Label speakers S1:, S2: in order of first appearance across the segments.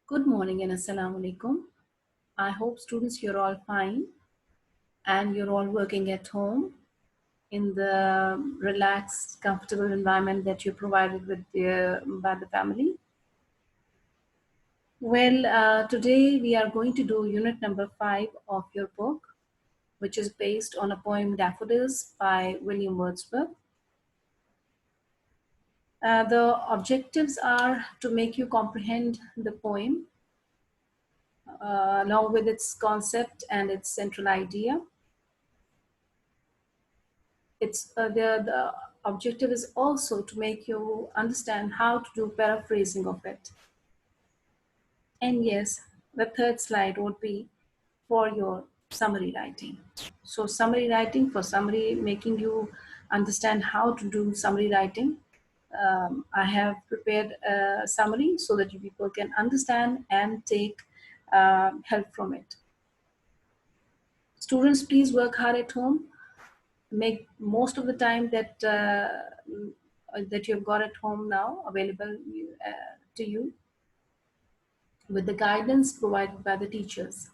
S1: Good morning and assalamu alaikum. I hope students you're all fine and you're all working at home in the relaxed, comfortable environment that you're provided with by the family. Well, today we are going to do unit number 5 of your book, which is based on a poem Daffodils by William Wordsworth. The objectives are to make you comprehend the poem along with its concept and its central idea. The objective is also to make you understand how to do paraphrasing of it. And yes, the third slide would be for your summary writing. So summary writing, for summary, making you understand how to do summary writing. I have prepared a summary so that you people can understand and take help from it. Students, please work hard at home. Make most of the time that you've got at home now available to you with the guidance provided by the teachers.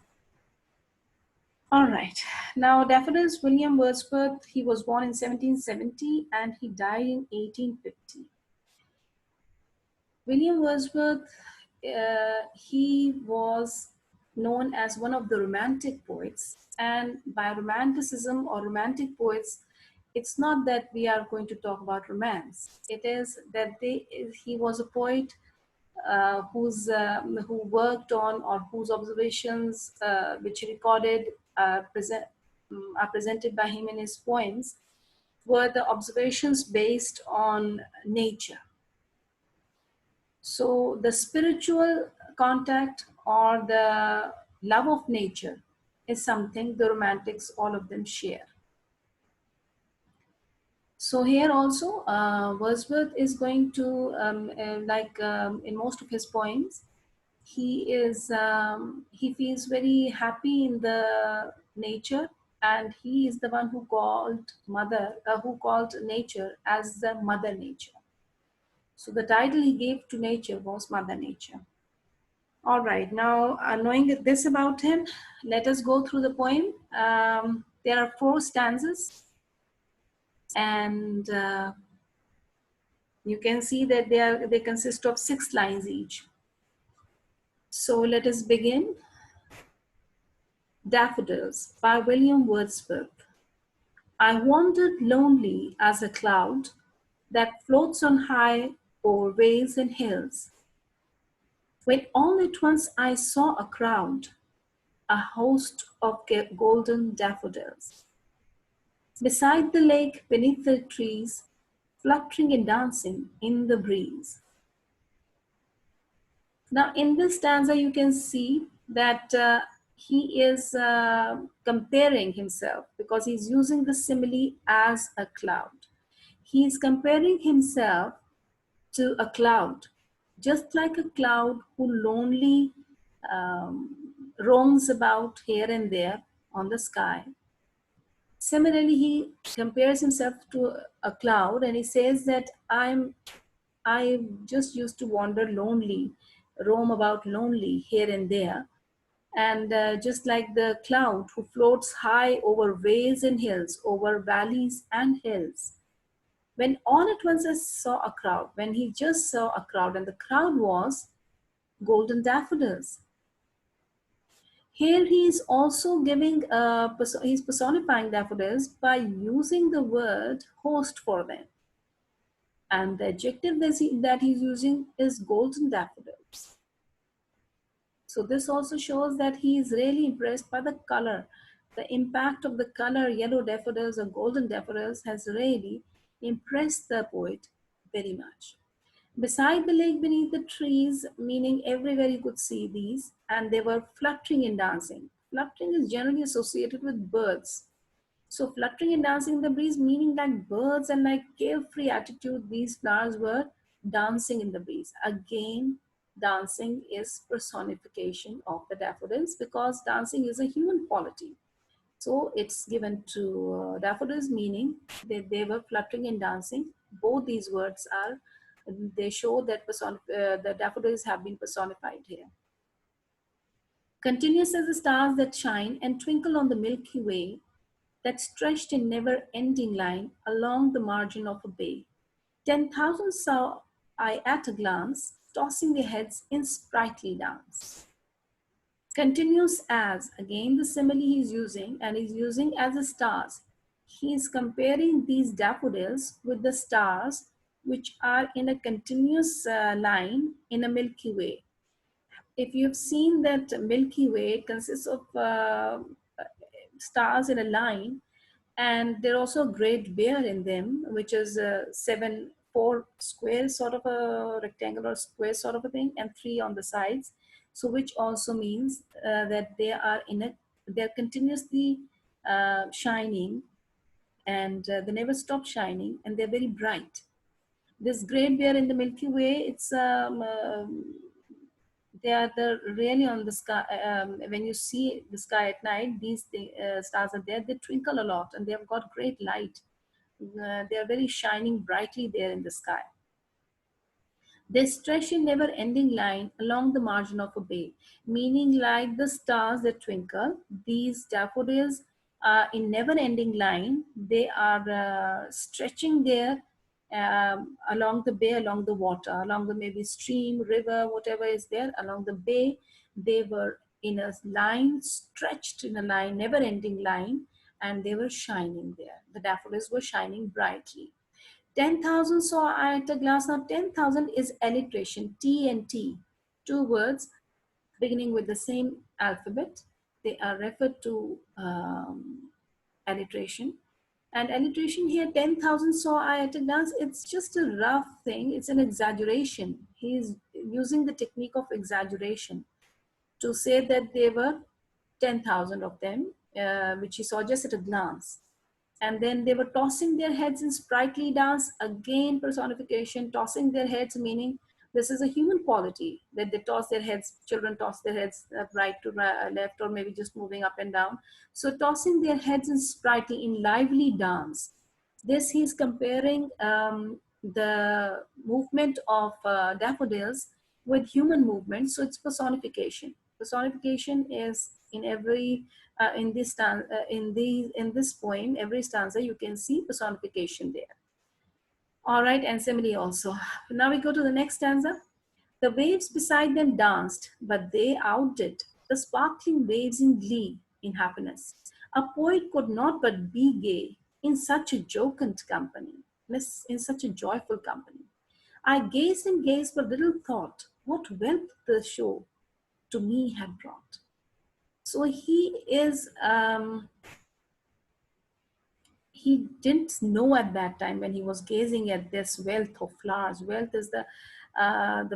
S1: All right. Now, Daffodils, William Wordsworth, he was born in 1770 and he died in 1850. William Wordsworth, he was known as one of the romantic poets. And by romanticism or romantic poets, it's not that we are going to talk about romance. It is that he was a poet who worked on or whose observations, which he recorded, are presented by him in his poems, were the observations based on nature. So the spiritual contact or the love of nature is something the romantics, all of them share. So here also, Wordsworth is going to, in most of his poems, he feels very happy in the nature, and he is the one who called nature as the mother nature. So the title he gave to nature was Mother Nature. All right, now knowing this about him, let us go through the poem. There are 4 stanzas, and you can see that they consist of 6 lines each. So let us begin. Daffodils by William Wordsworth. I wandered lonely as a cloud that floats on high over vales and hills, when all at once I saw a crowd, a host of golden daffodils, beside the lake beneath the trees, fluttering and dancing in the breeze. Now in this stanza you can see that he is comparing himself, because he's using the simile as a cloud. He's comparing himself to a cloud, just like a cloud who lonely roams about here and there on the sky. Similarly, he compares himself to a cloud, and he says that I just used to wander lonely, roam about lonely here and there. And just like the cloud who floats high over vales and hills, over valleys and hills, when all at once I saw a crowd, when he just saw a crowd, and the crowd was golden daffodils. Here he is also he's personifying daffodils by using the word host for them. And the adjective that he's using is golden daffodils. So this also shows that he is really impressed by the color. The impact of the color yellow daffodils or golden daffodils has really impressed the poet very much. Beside the lake beneath the trees, meaning everywhere you could see these, and they were fluttering and dancing. Fluttering is generally associated with birds. So fluttering and dancing in the breeze, meaning like birds and like carefree attitude, these flowers were dancing in the breeze. Again, dancing is personification of the daffodils, because dancing is a human quality. So it's given to daffodils, meaning that they were fluttering and dancing. Both these words they show that the daffodils have been personified here. Continuous as the stars that shine and twinkle on the Milky Way that stretched in never-ending line along the margin of a bay. 10,000 saw I at a glance, tossing their heads in sprightly dance. Continuous as, again the simile he's using, and he's using as the stars. He's comparing these daffodils with the stars which are in a continuous line in a Milky Way. If you've seen that Milky Way consists of stars in a line, and there are also a great bear in them, which is seven, four square sort of a rectangular square sort of a thing, and three on the sides. So, which also means that they're continuously shining, and they never stop shining, and they're very bright. This great bear in the Milky Way, they are really on the sky. When you see the sky at night, stars are there. They twinkle a lot, and they have got great light. They are very shining brightly there in the sky. They stretch in never ending line along the margin of a bay, meaning like the stars that twinkle, these daffodils are in never ending line. They are stretching there along the bay, along the water, along the maybe stream, river, whatever is there, along the bay. They were in a line, stretched in a line, never ending line, and they were shining there. The daffodils were shining brightly. 10,000 saw I at a glance. Now, 10,000 is alliteration, T and T, two words beginning with the same alphabet. They are referred to alliteration. And alliteration here, 10,000 saw I at a glance, it's just a rough thing. It's an exaggeration. He's using the technique of exaggeration to say that there were 10,000 of them, which he saw just at a glance. And then they were tossing their heads in sprightly dance, again personification, tossing their heads, meaning this is a human quality that they toss their heads, children toss their heads right to left, or maybe just moving up and down. So tossing their heads in sprightly, in lively dance. This he's comparing the movement of daffodils with human movement, so it's personification. Personification is in every in this poem, every stanza you can see personification there. All right, and simile also. Now we go to the next stanza. The waves beside them danced, but they outdid the sparkling waves in glee, in happiness. A poet could not but be gay in such a jocund company, in such a joyful company. I gazed and gazed, but little thought what wealth the show to me had brought. So he didn't know at that time when he was gazing at this wealth of flowers. Wealth is the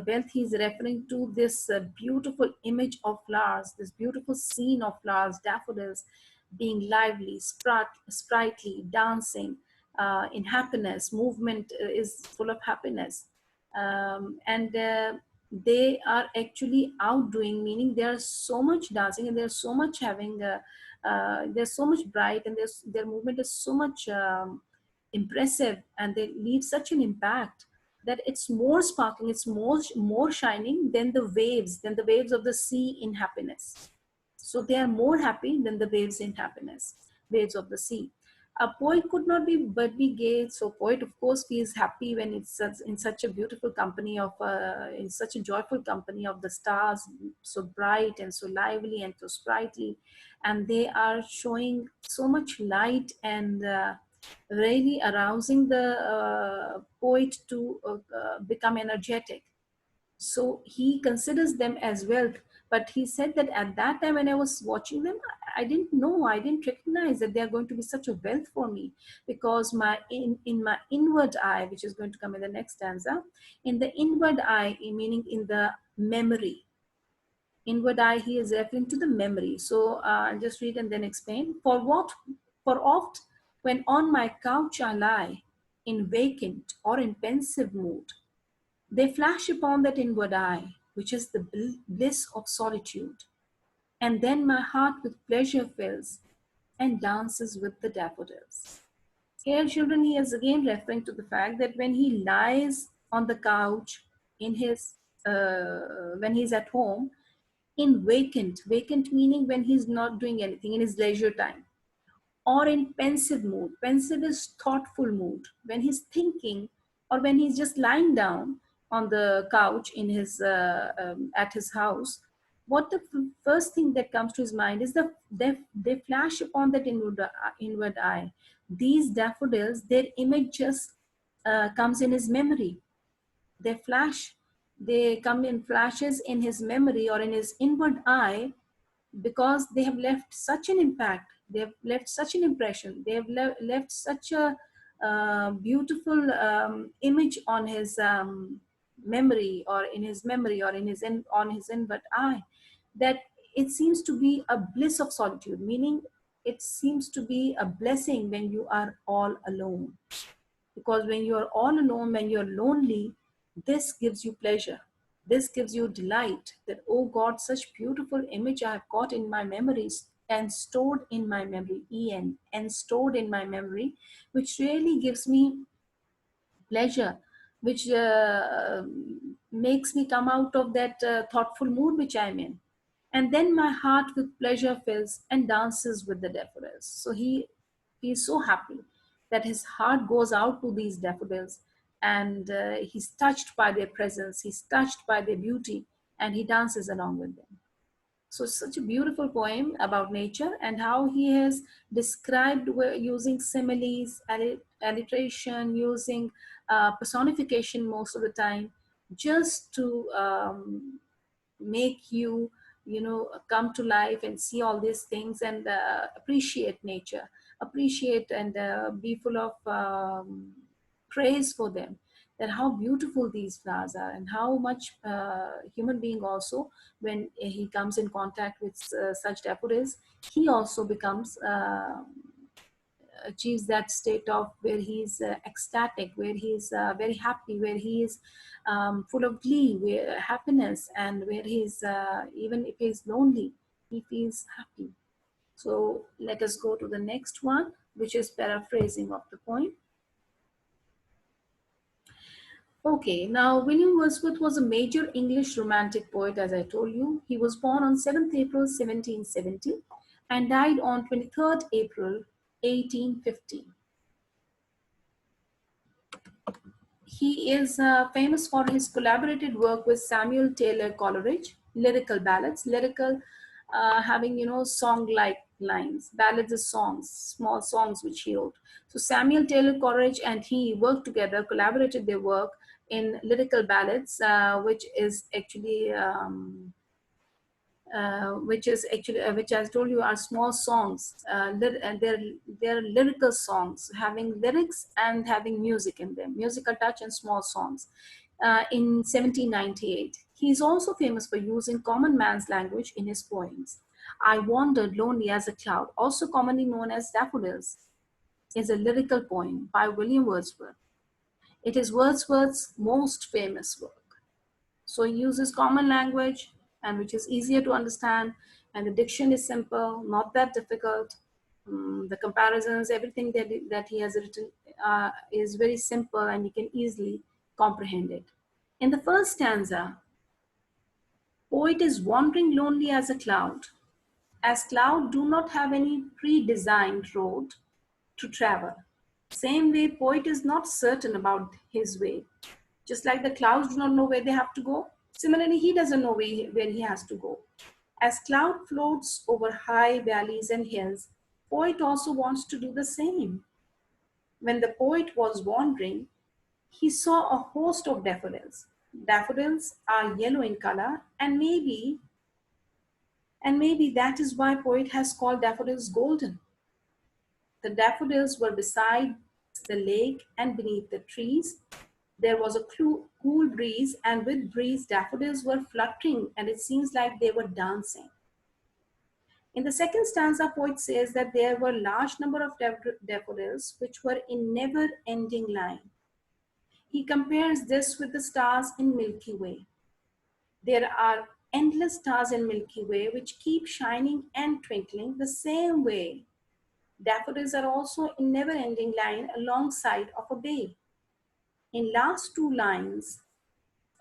S1: wealth he's referring to, this beautiful image of flowers, this beautiful scene of flowers, daffodils being lively, sprightly, dancing in happiness. Movement is full of happiness. And they are actually outdoing, meaning there's so much dancing, and there's so much having they're so much bright, and their movement is so much impressive, and they leave such an impact that it's more sparkling, it's more shining than the waves of the sea in happiness. So they are more happy than the waves in happiness, waves of the sea. A poet could not be but be gay. So poet, of course, feels happy when it's in such a beautiful company of, in such a joyful company of the stars, so bright and so lively and so sprightly, and they are showing so much light and really arousing the poet to become energetic. So he considers them as wealth. But he said that at that time when I was watching them, I didn't know, I didn't recognize that they are going to be such a wealth for me, because in my inward eye, which is going to come in the next stanza, in the inward eye, meaning in the memory. Inward eye, he is referring to the memory. So I'll just read and then explain. For oft when on my couch I lie, in vacant or in pensive mood, they flash upon that inward eye, which is the bliss of solitude. And then my heart with pleasure fills and dances with the daffodils. Here, children, he is again referring to the fact that when he lies on the couch in his, when he's at home, in vacant meaning when he's not doing anything in his leisure time, or in pensive mood. Pensive is thoughtful mood. When he's thinking, or when he's just lying down on the couch in his at his house, what the first thing that comes to his mind is they flash upon that inward eye. These daffodils, their image just comes in his memory. They flash, they come in flashes in his memory or in his inward eye, because they have left such an impact, they have left such an impression, they have left such a beautiful image on his memory, or in his memory, or in his on his inward eye, that it seems to be a bliss of solitude, meaning it seems to be a blessing when you are all alone. Because when you are all alone, when you're lonely, this gives you pleasure, this gives you delight, that oh God, such beautiful image I have got in my memories and stored in my memory, and stored in my memory, which really gives me pleasure, which makes me come out of that thoughtful mood which I'm in. And then my heart with pleasure fills and dances with the daffodils. So he's so happy that his heart goes out to these daffodils, and he's touched by their presence, he's touched by their beauty, and he dances along with them. So such a beautiful poem about nature, and how he has described using similes, alliteration, using personification most of the time, just to make you, you know, come to life and see all these things, and appreciate nature, appreciate, and be full of praise for them, that how beautiful these flowers are, and how much human being also, when he comes in contact with such daffodils, he also becomes achieves that state of where he's ecstatic, where he's very happy, where he is full of glee, where happiness, and where he's even if he's lonely, he feels happy. So let us go to the next one, which is paraphrasing of the poem. Okay, now William Wordsworth was a major English romantic poet, as I told you. He was born on 7th April 1770 and died on 23rd April 1850. He is famous for his collaborated work with Samuel Taylor Coleridge, lyrical ballads, lyrical having, you know, song-like lines. Ballads are songs, small songs which he wrote. So Samuel Taylor Coleridge and he worked together, collaborated their work in lyrical ballads, which is actually which I told you are small songs. And they're lyrical songs, having lyrics and having music in them, musical touch and small songs. In 1798, he is also famous for using common man's language in his poems. I Wandered Lonely as a Cloud, also commonly known as Daffodils, is a lyrical poem by William Wordsworth. It is Wordsworth's most famous work. So he uses common language, and which is easier to understand, and the diction is simple, not that difficult. The comparisons, everything that he has written is very simple, and you can easily comprehend it. In the first stanza, poet is wandering lonely as a cloud, as cloud do not have any pre-designed road to travel. Same way, poet is not certain about his way. Just like the clouds do not know where they have to go, similarly, he doesn't know where he has to go. As cloud floats over high valleys and hills, poet also wants to do the same. When the poet was wandering, he saw a host of daffodils. Daffodils are yellow in color, and maybe that is why poet has called daffodils golden. The daffodils were beside the lake and beneath the trees. There was a cool breeze, and with breeze, daffodils were fluttering, and it seems like they were dancing. In the second stanza, poet says that there were large number of daffodils which were in never-ending line. He compares this with the stars in Milky Way. There are endless stars in Milky Way which keep shining and twinkling the same way. Daffodils are also in never-ending line alongside of a bay. In last two lines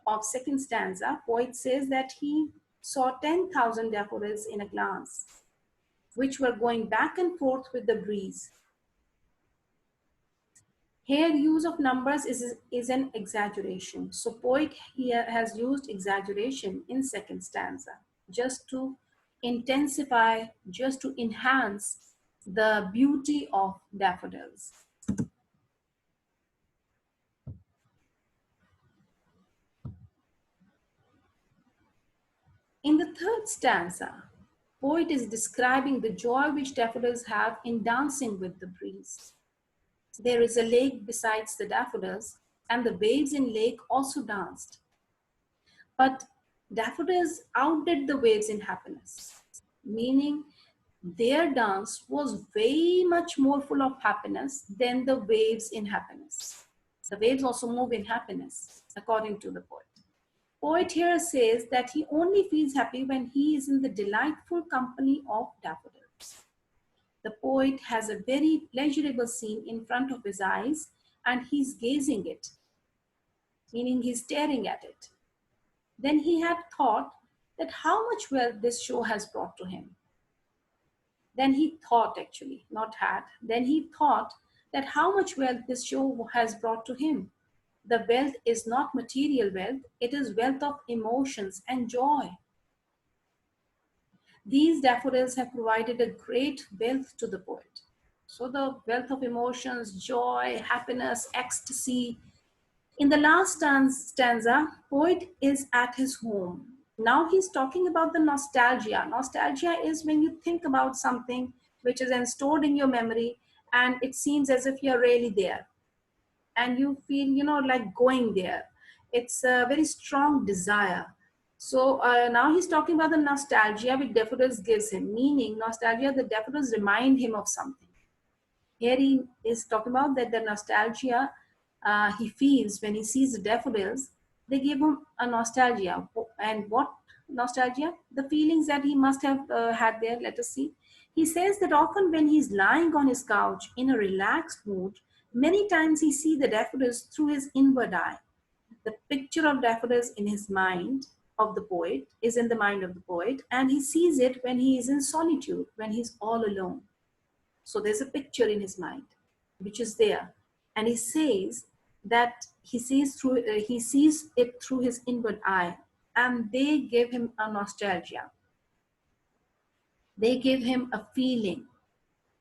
S1: of second stanza, poet says that he saw 10,000 daffodils in a glance, which were going back and forth with the breeze. Here, use of numbers is an exaggeration. So poet here has used exaggeration in second stanza just to intensify, just to enhance the beauty of daffodils. In the third stanza, poet is describing the joy which daffodils have in dancing with the breeze. There is a lake besides the daffodils, and the waves in lake also danced. But daffodils outdid the waves in happiness, meaning their dance was way much more full of happiness than the waves in happiness. The waves also move in happiness, according to the poet. Poet here says that he only feels happy when he is in the delightful company of daffodils. The poet has a very pleasurable scene in front of his eyes and he's gazing it, meaning he's staring at it. Then he had thought that how much wealth this show has brought to him. Then he thought, actually, not had, then he thought that how much wealth this show has brought to him. The wealth is not material wealth, it is wealth of emotions and joy. These daffodils have provided a great wealth to the poet. So the wealth of emotions, joy, happiness, ecstasy. In the last stanza, poet is at his home. Now he's talking about the nostalgia. Nostalgia is when you think about something which is stored in your memory and it seems as if you're really there and you feel, like going there. It's a very strong desire. So now he's talking about the nostalgia which daffodils gives him, meaning nostalgia, the daffodils remind him of something. Here he is talking about that the nostalgia he feels when he sees the daffodils, they give him a nostalgia. And what nostalgia? The feelings that he must have had there. Let us see. He says that often when he's lying on his couch in a relaxed mood, many times he sees the daffodils through his inward eye. The picture of daffodils in his mind of the poet is in the mind of the poet, and he sees it when he is in solitude, when he's all alone. So there's a picture in his mind, which is there, and he says that he sees it through his inward eye, and they give him a nostalgia. They give him a feeling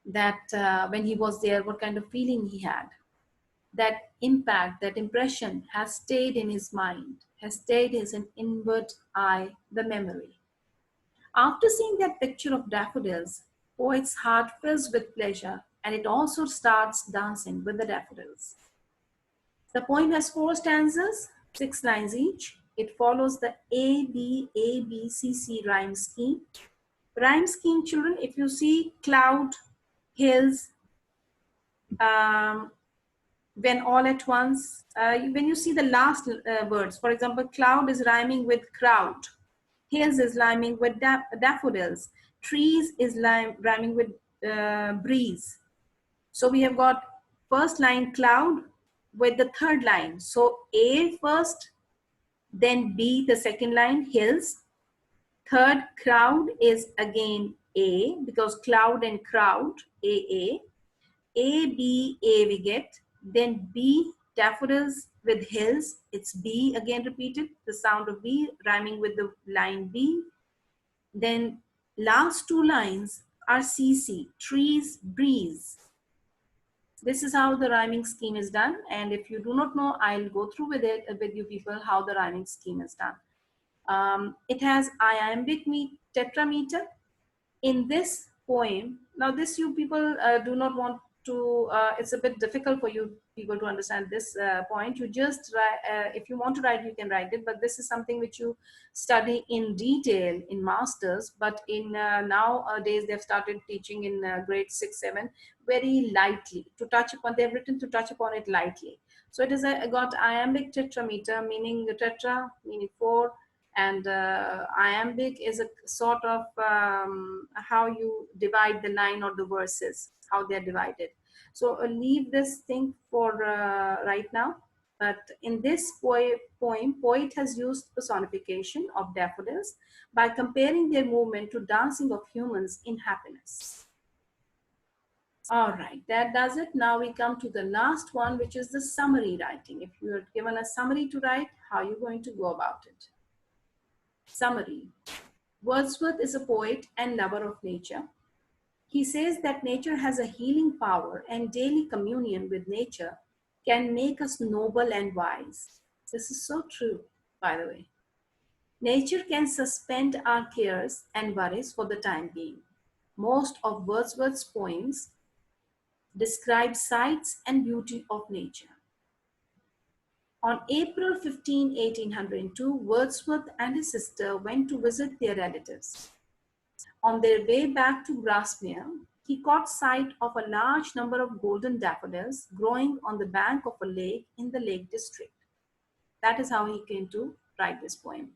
S1: that when he was there, what kind of feeling he had. That impact, that impression has stayed in his mind, has stayed in his inward eye, the memory. After seeing that picture of daffodils, poet's heart fills with pleasure and it also starts dancing with the daffodils. The poem has 4 stanzas, 6 lines each. It follows the A B C rhyme scheme. Rhyme scheme, children, if you see cloud, hills, when all at once, when you see the last words, for example, cloud is rhyming with crowd, hills is rhyming with daffodils, trees is rhyming with breeze. So we have got first line cloud with the third line. So A first, then B the second line, hills. Third crowd is again A because cloud and crowd, A. A, B, A we get. Then B, daffodils with hills. It's B again repeated. The sound of B rhyming with the line B. Then last 2 lines are CC, trees, breeze. This is how the rhyming scheme is done. And if you do not know, I'll go through with it with you people how the rhyming scheme is done. It has iambic tetrameter. In this poem, now this you people do not want to, it's a bit difficult for you people to understand this point. You just if you want to write, you can write it, but this is something which you study in detail in masters. But in nowadays they've started teaching in grade 6 7 very lightly, to touch upon, they've written to touch upon it lightly. So it is got iambic tetrameter, meaning tetra meaning 4, and iambic is a sort of how you divide the line or the verses, how they're divided. So leave this thing for right now. But in this poem, poet has used personification of daffodils by comparing their movement to dancing of humans in happiness. All right, that does it. Now we come to the last one, which is the summary writing. If you are given a summary to write, how are you going to go about it? Summary. Wordsworth is a poet and lover of nature. He says that nature has a healing power and daily communion with nature can make us noble and wise. This is so true, by the way. Nature can suspend our cares and worries for the time being. Most of Wordsworth's poems describe sights and beauty of nature. On April 15, 1802, Wordsworth and his sister went to visit their relatives. On their way back to Grasmere, he caught sight of a large number of golden daffodils growing on the bank of a lake in the Lake District. That is how he came to write this poem.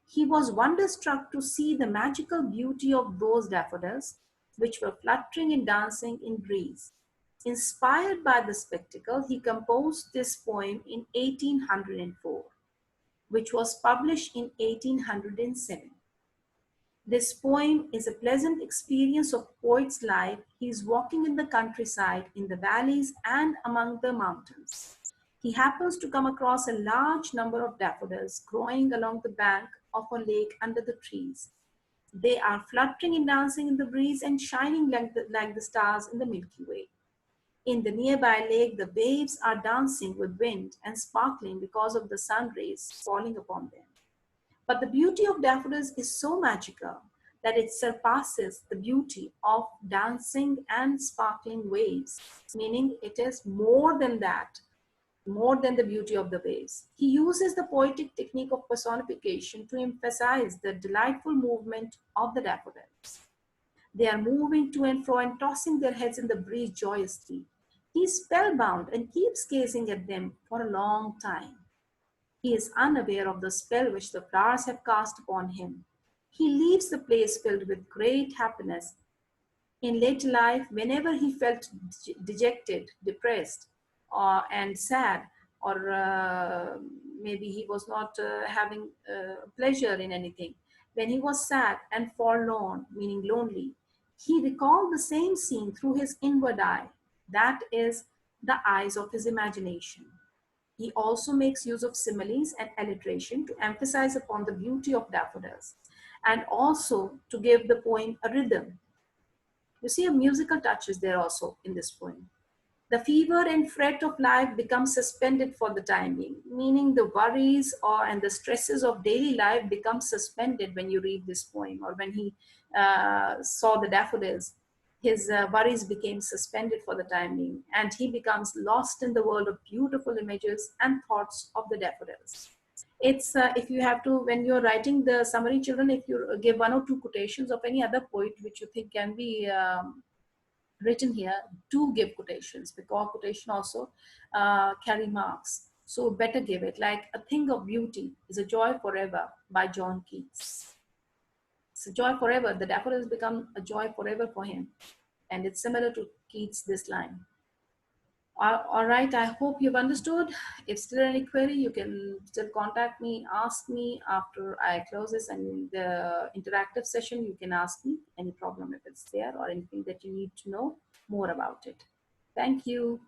S1: He was wonderstruck to see the magical beauty of those daffodils, which were fluttering and dancing in breeze. Inspired by the spectacle, he composed this poem in 1804, which was published in 1807. This poem is a pleasant experience of poet's life. He is walking in the countryside, in the valleys, and among the mountains. He happens to come across a large number of daffodils growing along the bank of a lake under the trees. They are fluttering and dancing in the breeze and shining like the stars in the Milky Way. In the nearby lake, the waves are dancing with wind and sparkling because of the sun rays falling upon them. But the beauty of daffodils is so magical that it surpasses the beauty of dancing and sparkling waves, meaning it is more than that, more than the beauty of the waves. He uses the poetic technique of personification to emphasize the delightful movement of the daffodils. They are moving to and fro and tossing their heads in the breeze joyously. He is spellbound and keeps gazing at them for a long time. He is unaware of the spell which the flowers have cast upon him. He leaves the place filled with great happiness. In later life, whenever he felt dejected, depressed, and sad, or maybe he was not having pleasure in anything, when he was sad and forlorn, meaning lonely, he recalled the same scene through his inward eye, that is, the eyes of his imagination. He also makes use of similes and alliteration to emphasize upon the beauty of daffodils and also to give the poem a rhythm. You see, a musical touch is there also in this poem. The fever and fret of life become suspended for the time being, meaning the worries and the stresses of daily life become suspended when you read this poem, or when he saw the daffodils. His worries became suspended for the time being, and he becomes lost in the world of beautiful images and thoughts of the daffodils. It's if you have to, when you're writing the summary, children, if you give one or two quotations of any other poet which you think can be written here, do give quotations, because quotation also carry marks. So better give it, like "A Thing of Beauty is a Joy Forever" by John Keats. It's a joy forever. The daffodils become a joy forever for him. And it's similar to Keats, this line. All right, I hope you've understood. If still any query, you can still contact me, ask me after I close this, and in the interactive session, you can ask me any problem if it's there, or anything that you need to know more about it. Thank you.